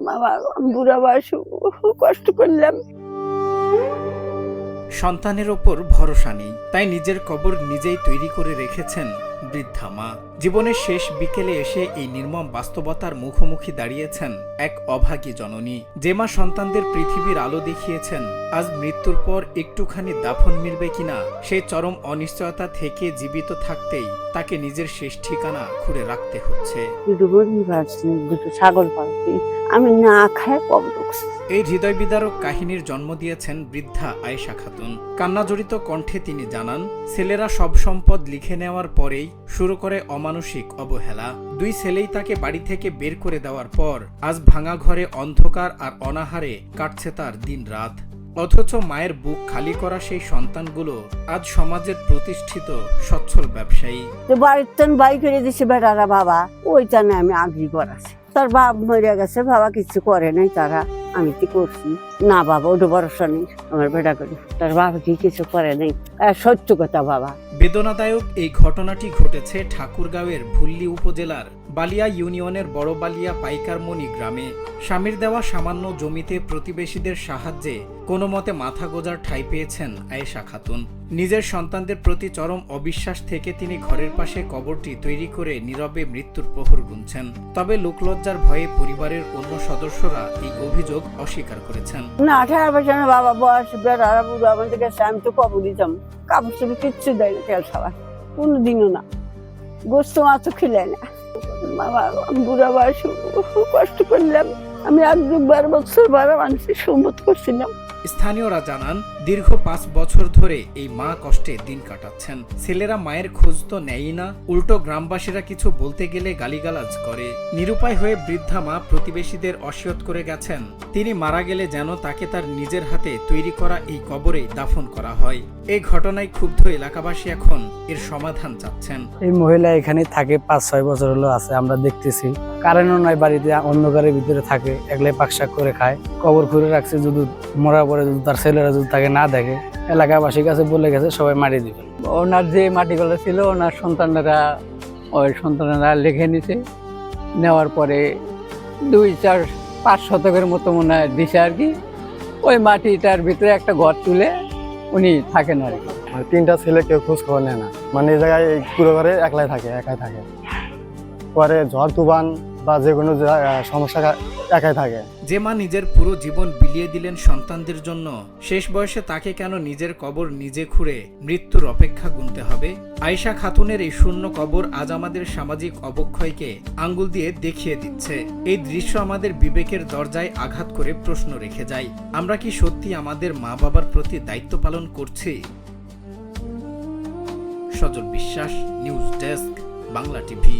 বাবা বুড়া বয়স কষ্ট করলাম। সন্তানের ওপর ভরসা নেই, তাই নিজের কবর নিজেই তৈরি করে রেখেছেন বৃদ্ধা মা। জীবনের শেষ বিকেলে এসে এই নির্মম বাস্তবতার মুখোমুখি দাঁড়িয়েছেন এক অভাগী জননী। যে মা সন্তানদের পৃথিবীর আলো দেখিয়েছেন, আজ মৃত্যুর পর একটুখানি দাফন মিলবে কিনা সেই চরম অনিশ্চয়তা থেকে জীবিত থাকতেই তাকে নিজের শেষ ঠিকানা খুঁড়ে রাখতে হচ্ছে। দুটো ছাগল পালছি, আমি না খায় কবর ঢুকছি। এই হৃদয় বিদারক কাহিনীর জন্ম দিয়েছেন বৃদ্ধা আয়েশা খাতুন। কান্নাজড়িত কণ্ঠে তিনি জানান, ছেলেরা সব সম্পদ লিখে নেওয়ার পরেই শুরু করে অমানসিক অবহেলা। দুই ছেলেই তাকে বাড়ি থেকে বের করে দেওয়ার পর আজ ভাঙা ঘরে অন্ধকার আর অনাহারে কাটছে তার দিন রাত। অথচ মায়ের বুক খালি করা সেই সন্তানগুলো আজ সমাজের প্রতিষ্ঠিত সচ্ছল ব্যবসায়ী। বাড়িতে বাই করে দিছে বেটারা, বাবা ওইটা না আমি আগ্রী করাছি। তার বাপ মরে গেছে, বাবা কিছু করে নাই, তারা আমি কি করছি না বাবা, ওটা ভরসা নেই আমার বেটা করে, তার বাবা কি কিছু করে নাই, সত্য কথা বাবা। বেদনাদায়ক এই ঘটনাটি ঘটেছে ঠাকুরগাঁওয়ের ভুল্লি উপজেলার বালিয়া ইউনিয়নের বড় বালিয়া পাইকারমণি গ্রামে। স্বামীর দেওয়া সামান্য জমিতে প্রতিবেশীদের সাহায্যে কোনো মতে মাথা গোজার ঠাঁই পেয়েছেন আয়েশা খাতুন। নিজের সন্তানদের প্রতি চরম অবিশ্বাস থেকে তিনি ঘরের পাশে কবরটি তৈরি করে নীরবে মৃত্যুর প্রহর গুনছেন। তবে লোকলজ্জার ভয়ে পরিবারের অন্য সদস্যরা এই অভিযোগ অস্বীকার করেছেন। না 18 বছর বাবা বয়স, বেটারা বুড়ো আমাদের কাছে, আমি তো কবর দিতাম, কাপড় চোপড় কিচ্ছু দেয় না, তেল খাবার কোনোদিনও না, গোস্ত মাছও খেলে না। বাবা বুড়া বয়স কষ্ট করলাম, আমি 1-2 বছর বারো মানুষের সম্মত করছিলাম। স্থানীয়রা জানান, দীর্ঘ 5 বছর ধরে এই মা কষ্টে দিন কাটাচ্ছেন। ছেলেরা মায়ের খোঁজ তো নেয়ই না, উল্টো গ্রামবাসীরা কিছু বলতে গেলে গালিগালাজ করে। নিরুপায় হয়ে বৃদ্ধা মা প্রতিবেশীদের অসিয়ত করে গেছেন, তিনি মারা গেলে যেন তাকে তার নিজের হাতে তৈরি করা এই কবরে দাফন করা হয়। এই ঘটনায় ক্ষুব্ধ এলাকাবাসী এখন এর সমাধান চাচ্ছেন। এই মহিলা এখানে থাকে 5-6 বছর হলো আছে, আমরা দেখতেছি কারেন্টও নয়, বাড়িতে অন্ধকারের ভিতরে থাকে, একলাই পাকশাক করে খায়, কবর খুঁড়ে রাখছে। যদি মরা পরে যদি তার ছেলেরা যদি তাকে না দেখে, এলাকাবাসীর কাছে বলে গেছে সবাই মারি দিবে। ওনার যে মাটিগুলো ছিল ওনার সন্তানেরা লিখে নিছে, নেওয়ার পরে 2-4-5 শতকের মতো মনে হয় দিছে আর কি। ওই মাটিটার ভিতরে একটা ঘর তুলে উনি থাকেন আর কি। 3টা ছেলে কেউ খোঁজ খবর নেয় না, মানে এই জায়গায় পুরো ঘরে একাই থাকে। পরে ঝড় তুফান বা যে কোনো সমস্যা একাই থাকে। যে মা নিজের পুরো জীবন বিলিয়ে দিলেন সন্তানদের জন্য, শেষ বয়সে তাকে কেন নিজের কবর নিজে খুঁড়ে মৃত্যুর অপেক্ষা গুনতে হবে? আয়েশা খাতুনের এই শূন্য কবর আজ আমাদের সামাজিক অবক্ষয়কে আঙ্গুল দিয়ে দেখিয়ে দিচ্ছে। এই দৃশ্য আমাদের বিবেকের দরজায় আঘাত করে প্রশ্ন রেখে যায়, আমরা কি সত্যি আমাদের মা বাবার প্রতি দায়িত্ব পালন করছি? সজল বিশ্বাস, নিউজ ডেস্ক, বাংলা টিভি।